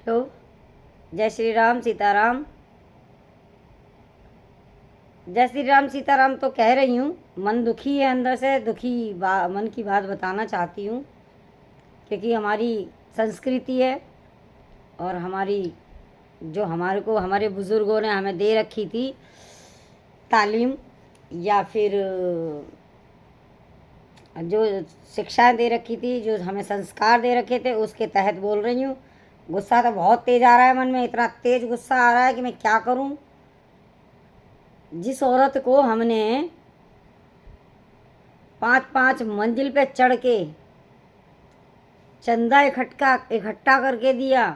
Hello. जय श्री राम सीताराम। जय श्री राम सीताराम तो कह रही हूँ, मन दुखी है, अंदर से दुखी मन की बात बताना चाहती हूँ, क्योंकि हमारी संस्कृति है और हमारी जो हमारे को हमारे बुज़ुर्गों ने हमें दे रखी थी तालीम, या फिर जो शिक्षाएं दे रखी थी, जो हमें संस्कार दे रखे थे, उसके तहत बोल रही हूँ। गुस्सा तो बहुत तेज़ आ रहा है मन में, इतना तेज़ गुस्सा आ रहा है कि मैं क्या करूँ। जिस औरत को हमने 5-5 मंजिल पे चढ़ के चंदा इकट्ठा करके दिया,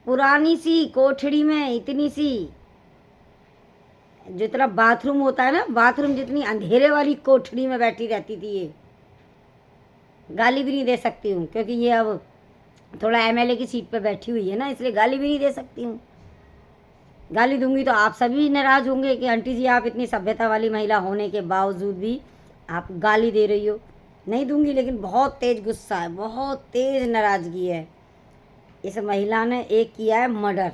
पुरानी सी कोठड़ी में इतनी सी, जितना बाथरूम होता है ना, बाथरूम जितनी अंधेरे वाली कोठड़ी में बैठी रहती थी, ये गाली भी नहीं दे सकती हूँ, क्योंकि ये अब थोड़ा एमएलए की सीट पे बैठी हुई है ना, इसलिए गाली भी नहीं दे सकती हूँ। गाली दूंगी तो आप सभी नाराज़ होंगे कि आंटी जी आप इतनी सभ्यता वाली महिला होने के बावजूद भी आप गाली दे रही हो। नहीं दूंगी, लेकिन बहुत तेज़ गुस्सा है, बहुत तेज़ नाराज़गी है। इस महिला ने एक किया है मर्डर।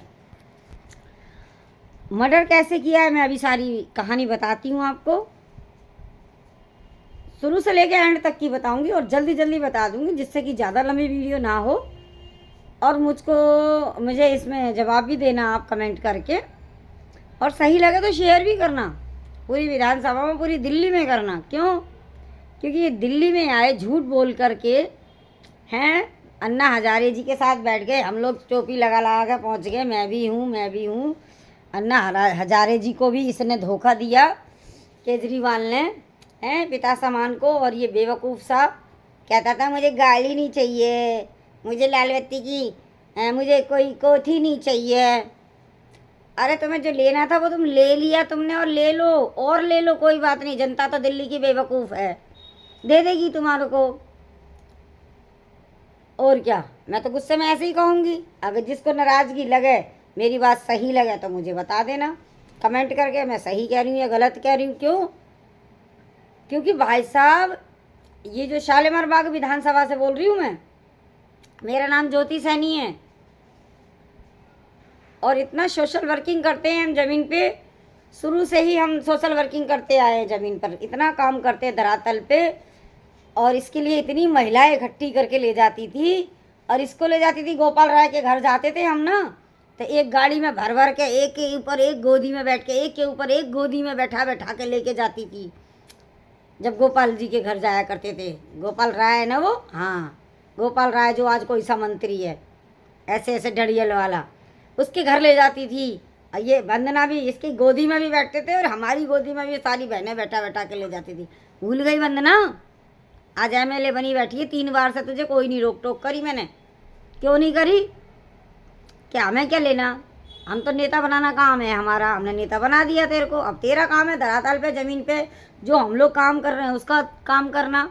मर्डर कैसे किया है मैं अभी सारी कहानी बताती हूँ आपको, शुरू से लेकर एंड तक की बताऊंगी और जल्दी जल्दी बता दूंगी, जिससे कि ज़्यादा लंबी वीडियो ना हो। और मुझे इसमें जवाब भी देना आप कमेंट करके, और सही लगे तो शेयर भी करना पूरी विधानसभा में, पूरी दिल्ली में करना। क्यों? क्योंकि ये दिल्ली में आए झूठ बोल करके हैं, अन्ना हजारे जी के साथ बैठ गए, हम लोग टोपी लगा लगा कर पहुँच गए, मैं भी हूँ। अन्ना हजारे जी को भी इसने धोखा दिया, केजरीवाल ने, हैं, पिता समान को। और ये बेवकूफ़ साहब कहता था मुझे गाड़ी नहीं चाहिए, मुझे लाल बत्ती की, मुझे कोई कोठी नहीं चाहिए। अरे तुम्हें जो लेना था वो तुम ले लिया तुमने, और ले लो, कोई बात नहीं। जनता तो दिल्ली की बेवकूफ़ है, दे देगी तुम्हारे को। और क्या, मैं तो गुस्से में ऐसे ही कहूँगी। अगर जिसको नाराज़गी लगे, मेरी बात सही लगे तो मुझे बता देना कमेंट करके, मैं सही कह रही हूँ या गलत कह रही हूँ। क्यों? क्योंकि भाई साहब, ये जो शालीमार बाग विधानसभा से बोल रही हूँ मैं, मेरा नाम ज्योति सैनी है, और इतना सोशल वर्किंग करते हैं हम ज़मीन पे। शुरू से ही हम सोशल वर्किंग करते आए हैं ज़मीन पर, इतना काम करते हैं धरातल पे। और इसके लिए इतनी महिलाएं इकट्ठी करके ले जाती थी, और इसको ले जाती थी गोपाल राय के घर जाते थे हम ना, तो एक गाड़ी में भर भर के, एक के ऊपर एक गोदी में बैठ के, एक के ऊपर एक गोदी में बैठा बैठा के लेके जाती थी। जब गोपाल जी के घर जाया करते थे, गोपाल राय है ना वो, हाँ, गोपाल राय जो आज कोई सा मंत्री है, ऐसे ऐसे डड़ियल वाला, उसके घर ले जाती थी। और ये वंदना भी इसकी गोदी में भी बैठते थे, और हमारी गोदी में भी सारी बहनें बैठा बैठा के ले जाती थी। भूल गई वंदना? आज एमएलए बनी बैठी है, 3 बार से तुझे कोई नहीं रोक टोक करी मैंने। क्यों नहीं करी? क्या हमें क्या लेना? हम तो नेता बनाना काम है हमारा, हमने नेता बना दिया तेरे को। अब तेरा काम है धरातल पे, ज़मीन पे जो हम लोग काम कर रहे हैं उसका काम करना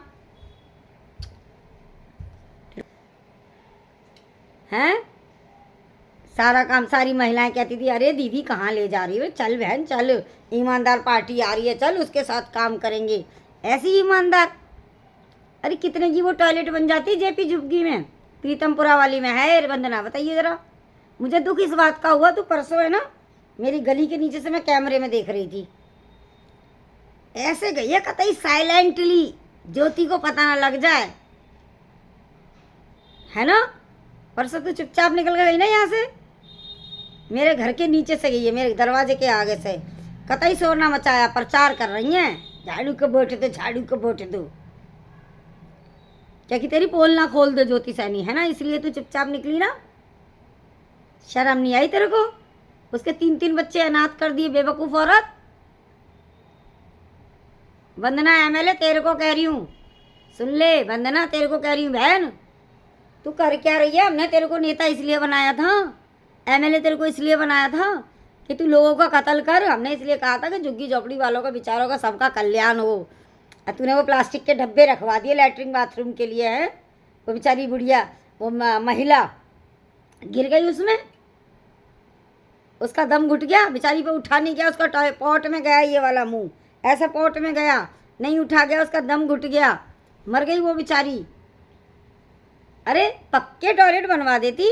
है। सारा काम, सारी महिलाएं कहती थी अरे दीदी कहाँ ले जा रही हो, चल बहन चल, ईमानदार पार्टी आ रही है, चल उसके साथ काम करेंगे। ऐसी ईमानदार, अरे कितने की वो टॉयलेट बन जाती है जेपी झुग्गी में, प्रीतमपुरा वाली में है वंदना, बताइए ज़रा। मुझे दुख इस बात का हुआ, तो परसों है ना, मेरी गली के नीचे से मैं कैमरे में देख रही थी, ऐसे गई है कतई साइलेंटली, ज्योति को पता ना लग जाए, है ना। परसों तो चुपचाप निकल गई ना यहाँ से, मेरे घर के नीचे से गई है, मेरे दरवाजे के आगे से, कतई शोरना मचाया, प्रचार कर रही हैं, झाड़ू को वोट दो, झाड़ू को वोट दो। क्या कि तेरी पोल ना खोल दे ज्योति सैनी, है ना, इसलिए तू चुपचाप निकली ना। शर्म नहीं आई तेरे को? उसके 3-3 बच्चे अनाथ कर दिए, बेवकूफ़ औरत। वंदना एमएलए तेरे को कह रही हूँ, सुन ले वंदना, तेरे को कह रही हूँ बहन, तू कर क्या रही है? हमने तेरे को नेता इसलिए बनाया था, एमएलए तेरे को इसलिए बनाया था कि तू लोगों का कत्ल कर। हमने इसलिए कहा था कि झुग्गी झोपड़ी वालों का, बेचारों का, सबका कल्याण हो। और तूने वो प्लास्टिक के डब्बे रखवा दिए लैट्रिन बाथरूम के लिए, है। वो बेचारी बुढ़िया, वो महिला गिर गई उसमें, उसका दम घुट गया, बेचारी पे उठा नहीं गया, उसका पॉट में गया ये वाला मुंह, ऐसा पॉट में गया, नहीं उठा गया, उसका दम घुट गया, मर गई वो बेचारी। अरे पक्के टॉयलेट बनवा देती,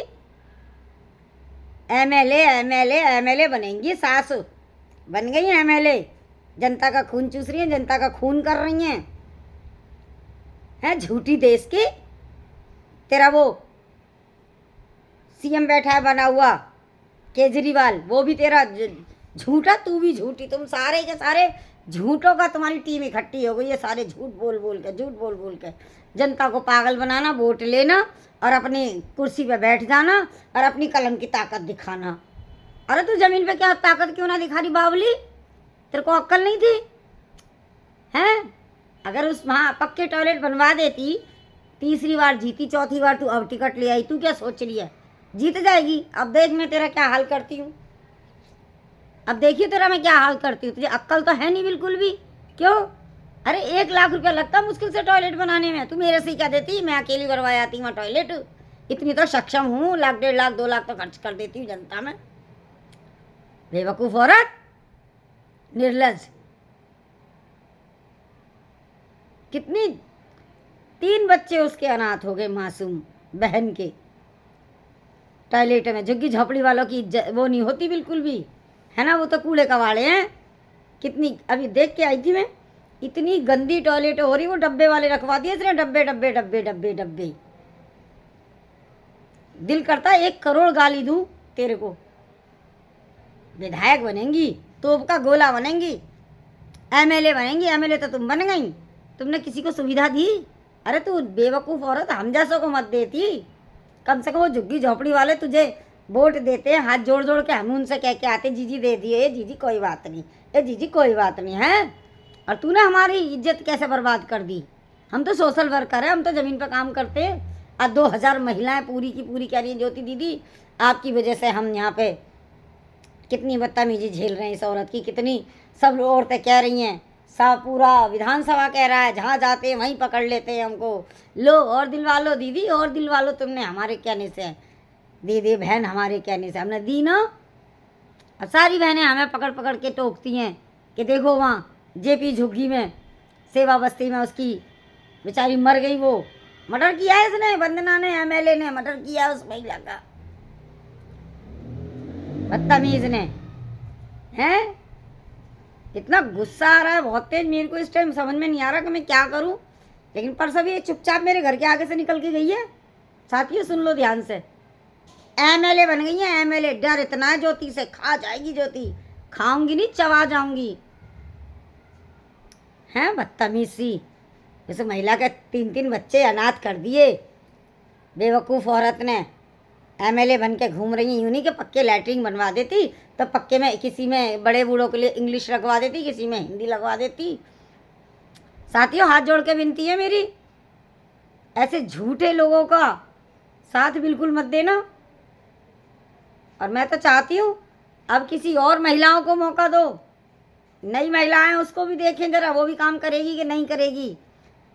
एमएलए एमएलए एमएलए बनेंगी, सास बन गई एमएलए, जनता का खून चूस रही हैं, जनता का खून कर रही हैं झूठी देश की। तेरा वो सीएम बैठा है बना हुआ केजरीवाल, वो भी तेरा झूठा, तू भी झूठी, तुम सारे के सारे झूठों का तुम्हारी टीम इकट्ठी हो गई है। सारे झूठ बोल बोल के जनता को पागल बनाना, वोट लेना और अपनी कुर्सी पे बैठ जाना और अपनी कलम की ताकत दिखाना। अरे तू जमीन पे क्या ताकत क्यों ना दिखा रही बावली? तेरे को अक्ल नहीं थी हैं? अगर उस वहाँ पक्के टॉयलेट बनवा देती, तीसरी बार जीती, चौथी बार तू अब टिकट ले आई, तू क्या सोच रही है जीत जाएगी? अब देख मैं तेरा क्या हाल करती हूँ, अब देखिए तेरा मैं क्या हाल करती हूँ। तुझे अक्ल तो है नहीं बिल्कुल भी। क्यों? अरे 1 लाख रुपया लगता मुश्किल से टॉयलेट बनाने में, तू मेरे से ही क्या देती? मैं अकेली बनवाई आती वहाँ टॉयलेट, इतनी तो सक्षम हूँ, 1 लाख 1.5 लाख 2 लाख तो खर्च कर देती हूँ जनता में। बेवकूफ़ औरत, निर्लज। कितनी 3 बच्चे उसके अनाथ हो गए, मासूम बहन के, टॉयलेट में। झुग्गी झोपड़ी वालों की वो नहीं होती बिल्कुल भी, है ना, वो तो कूड़े कवाड़े हैं। कितनी अभी देख के आई थी मैं, इतनी गंदी टॉयलेट हो रही, वो डब्बे वाले रखवा दिए इसने, डब्बे डब्बे डब्बे डब्बे डब्बे। दिल करता 1 करोड़ गाली दूं तेरे को। विधायक बनेंगी, तोप का गोला बनेंगी, एमएलए बनेंगी, एमएलए तो तुम बन गई, तुमने किसी को सुविधा दी? अरे तू बेवकूफ़ औरत, हम जैसों को मत देती, कम से कम वो झुग्गी झोपड़ी वाले तुझे वोट देते हैं, हाथ जोड़ जोड़ के हम उनसे कह के आते जीजी दे दिए, ये जीजी कोई बात नहीं, ये जीजी कोई बात नहीं है। और तूने हमारी इज्जत कैसे बर्बाद कर दी? हम तो सोशल वर्कर हैं, हम तो ज़मीन पर काम करते हैं। आज 2000 महिलाएं पूरी की पूरी कह रही हैं ज्योति दीदी आपकी वजह से हम यहाँ पे कितनी बदतमीजी झेल रहे हैं इस औरत की, कितनी सब औरतें कह रही हैं, सब पूरा विधानसभा कह रहा है, जहाँ जाते हैं वहीं पकड़ लेते हैं हमको। लो और दिलवा लो दीदी, और दिलवा लो, तुमने हमारे कहने से दे दे बहन, हमारे कहने से हमने दी ना। अब सारी बहनें हमें पकड़ पकड़ के टोकती हैं कि देखो वहाँ जेपी झुग्गी में, सेवा बस्ती में उसकी बेचारी मर गई, वो मर्डर किया है इसने, वंदना ने, एमएलए ने मर्डर किया उस महिला का, बदतमीज ने। हैं? इतना गुस्सा आ रहा है बहुत तेज मेरे को, इस टाइम समझ में नहीं आ रहा कि मैं क्या करूं। लेकिन पर सब ये चुपचाप मेरे घर के आगे से निकल के गई है। साथियों सुन लो ध्यान से, एमएलए बन गई है, एमएलए। डर इतना है ज्योति से, खा जाएगी ज्योति, खाऊंगी नहीं चबा जाऊंगी। हैं बदतमीज सी, जैसे महिला के 3-3 बच्चे अनाथ कर दिए बेवकूफ़ औरत ने। एमएलए बन के घूम रही हैं, यूँ नहीं कि पक्के लैटरिन बनवा देती, तो पक्के में किसी में बड़े बूढ़ों के लिए इंग्लिश लगवा देती, किसी में हिंदी लगवा देती। साथियों हाथ जोड़ के विनती है मेरी, ऐसे झूठे लोगों का साथ बिल्कुल मत देना। और मैं तो चाहती हूँ अब किसी और महिलाओं को मौका दो, नई महिलाएं उसको भी देखें जरा, वो भी काम करेगी कि नहीं करेगी।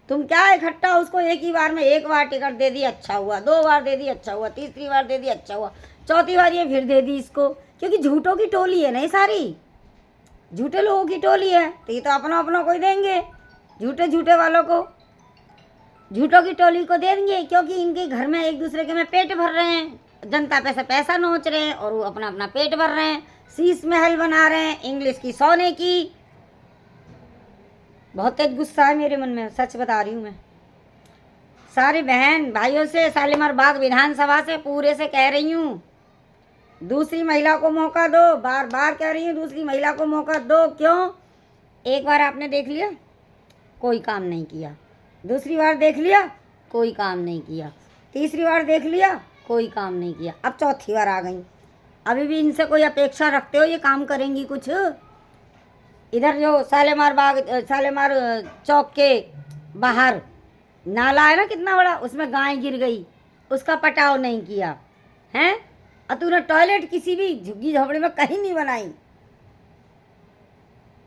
तुम क्या इकट्ठा उसको एक ही बार में, 1 बार टिकट दे दी अच्छा हुआ, 2 बार दे दी अच्छा हुआ, तीसरी बार दे दी अच्छा हुआ, चौथी बार ये फिर दे दी इसको, क्योंकि झूठों की टोली है नहीं, सारी झूठे लोगों की टोली है, तो ये तो अपना अपना कोई देंगे, झूठे झूठे वालों को, झूठों की टोली को देंगे, क्योंकि इनके घर में एक दूसरे के में पेट भर रहे हैं, जनता पैसा नोच रहे हैं और वो अपना अपना पेट भर रहे हैं, शीश महल बना रहे हैं इंग्लिश की सोने की। बहुत तेज गुस्सा है मेरे मन में, सच बता रही हूँ मैं। सारे बहन भाइयों से, शालीमार बाग विधानसभा से पूरे से कह रही हूँ, दूसरी महिला को मौका दो, बार बार कह रही हूँ दूसरी महिला को मौका दो। क्यों? एक बार आपने देख लिया कोई काम नहीं किया, दूसरी बार देख लिया कोई काम नहीं किया, तीसरी बार देख लिया कोई काम नहीं किया, अब चौथी बार आ गई। अभी भी इनसे कोई अपेक्षा रखते हो ये काम करेंगी कुछ? इधर जो शालीमार चौक के बाहर नाला है ना कितना बड़ा, उसमें गाय गिर गई, उसका पटाव नहीं किया हैं, और तूने टॉयलेट किसी भी झुग्गी झोपड़ी में कहीं नहीं बनाई।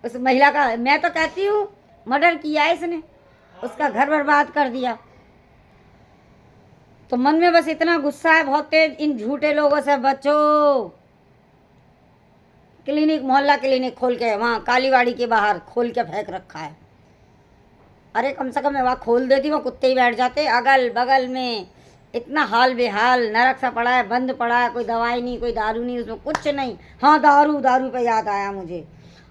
उस महिला का मैं तो कहती हूँ मर्डर किया है इसने, उसका घर बर्बाद कर दिया। तो मन में बस इतना गुस्सा है बहुत तेज, इन झूठे लोगों से बचो। क्लिनिक, मोहल्ला क्लिनिक खोल के वहाँ कालीवाड़ी के बाहर खोल के फेंक रखा है। अरे कम से कम मैं वहाँ खोल देती, वहाँ कुत्ते ही बैठ जाते अगल बगल में, इतना हाल बेहाल नरक सा पड़ा है, बंद पड़ा है, कोई दवाई नहीं, कोई दारू नहीं, उसमें कुछ नहीं। हाँ, दारू, दारू पे याद आया मुझे,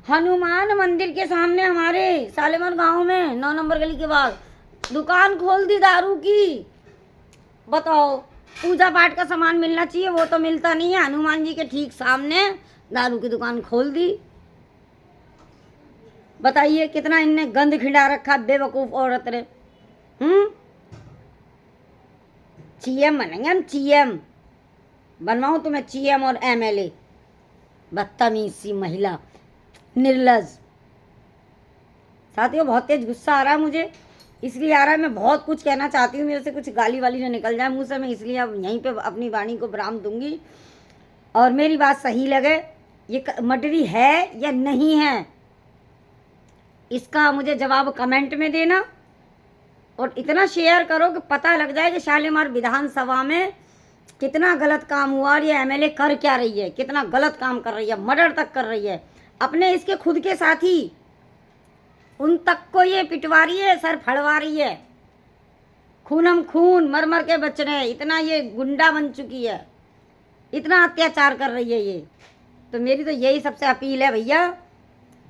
हनुमान मंदिर के सामने हमारे सालेमर गांव में 9 नंबर गली के बाद दुकान खोल दी दारू की। बताओ, पूजा पाठ का सामान मिलना चाहिए, वो तो मिलता नहीं है। हनुमान जी के ठीक सामने दारू की दुकान खोल दी। बताइए कितना इनने गंद खिंडा रखा बेवकूफ औरत ने। चीएम बनेंगे हम, चीएम बनवाऊं तुम्हें, चीएम और एमएलए। बदतमीज सी महिला, निर्लज। साथियों, बहुत तेज गुस्सा आ रहा है मुझे, इसलिए आ रहा है, मैं बहुत कुछ कहना चाहती हूँ, मेरे से कुछ गाली वाली ना निकल जाए मुंह से, मैं इसलिए अब यहीं पे अपनी वाणी को विराम दूंगी। और मेरी बात सही लगे, ये मर्डरी है या नहीं है, इसका मुझे जवाब कमेंट में देना। और इतना शेयर करो कि पता लग जाए कि शालीमार विधानसभा में कितना गलत काम हुआ और ये एमएलए कर क्या रही है, कितना गलत काम कर रही है, मर्डर तक कर रही है अपने इसके खुद के साथी, उन तक को ये पिटवा रही है, सर फड़वा रही है, खूनम खून मर मर के बच रहे हैं। इतना ये गुंडा बन चुकी है, इतना अत्याचार कर रही है ये। तो मेरी तो यही सबसे अपील है, भैया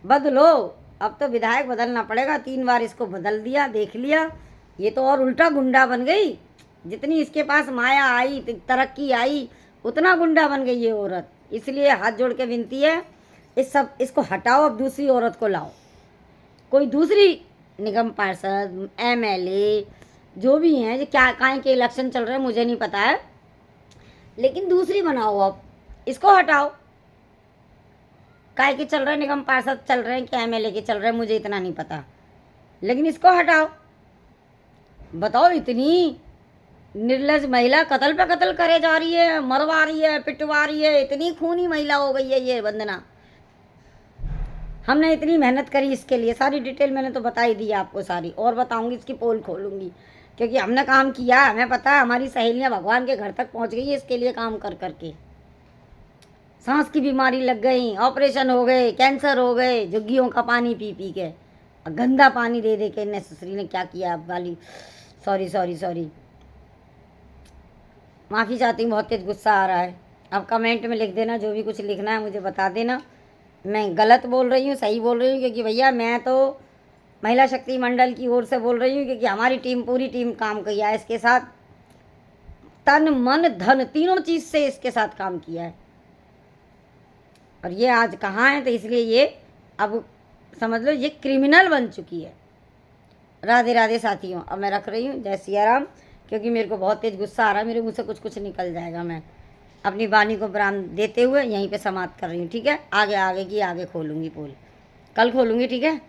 बदलो। अब तो विधायक बदलना पड़ेगा, 3 बार इसको बदल दिया, देख लिया, ये तो और उल्टा गुंडा बन गई। जितनी इसके पास माया आई, तरक्की आई, उतना गुंडा बन गई ये औरत। इसलिए हाथ जोड़ के विनती है, इसको हटाओ, अब दूसरी औरत को लाओ, कोई दूसरी निगम पार्षद, एमएलए जो भी हैं, जो क्या काहे के इलेक्शन चल रहे हैं मुझे नहीं पता है, लेकिन दूसरी बनाओ, अब इसको हटाओ। काहे के चल रहे हैं, निगम पार्षद चल रहे हैं क्या एमएलए के चल रहे हैं, मुझे इतना नहीं पता, लेकिन इसको हटाओ। बताओ, इतनी निर्लज महिला कत्ल पे कत्ल करे जा रही है, मरवा रही है, पिटवा रही है, इतनी खूनी महिला हो गई है ये वंदना। हमने इतनी मेहनत करी इसके लिए, सारी डिटेल मैंने तो बता ही दी आपको सारी, और बताऊंगी, इसकी पोल खोलूंगी, क्योंकि हमने काम किया, हमें पता है, हमारी सहेलियां भगवान के घर तक पहुंच गई है इसके लिए काम कर करके। सांस की बीमारी लग गई, ऑपरेशन हो गए, कैंसर हो गए, झुग्गियों का पानी पी पी के, गंदा पानी दे दे के नेसेसरी ने क्या किया वाली। सॉरी सॉरी सॉरी, माफ़ी चाहती हूँ, बहुत तेज गुस्सा आ रहा है। अब कमेंट में लिख देना, जो भी कुछ लिखना है मुझे बता देना, मैं गलत बोल रही हूँ, सही बोल रही हूँ, क्योंकि भैया मैं तो महिला शक्ति मंडल की ओर से बोल रही हूँ, क्योंकि हमारी टीम, पूरी टीम काम किया है इसके साथ, तन मन धन तीनों चीज़ से इसके साथ काम किया है। और ये आज कहाँ है, तो इसलिए ये अब समझ लो ये क्रिमिनल बन चुकी है। राधे राधे साथियों, अब मैं रख रही हूँ, जय सिया राम, क्योंकि मेरे को बहुत तेज गुस्सा आ रहा है, मेरे मुँह से कुछ कुछ निकल जाएगा। मैं अपनी वाणी को विराम देते हुए यहीं पे समाप्त कर रही हूँ, ठीक है। आगे की आगे खोलूँगी पोल, कल खोलूँगी, ठीक है।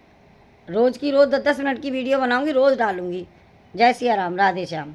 रोज़ की रोज़ 10-10 मिनट की वीडियो बनाऊँगी, रोज़ डालूँगी। जय सिया राम, राधे श्याम।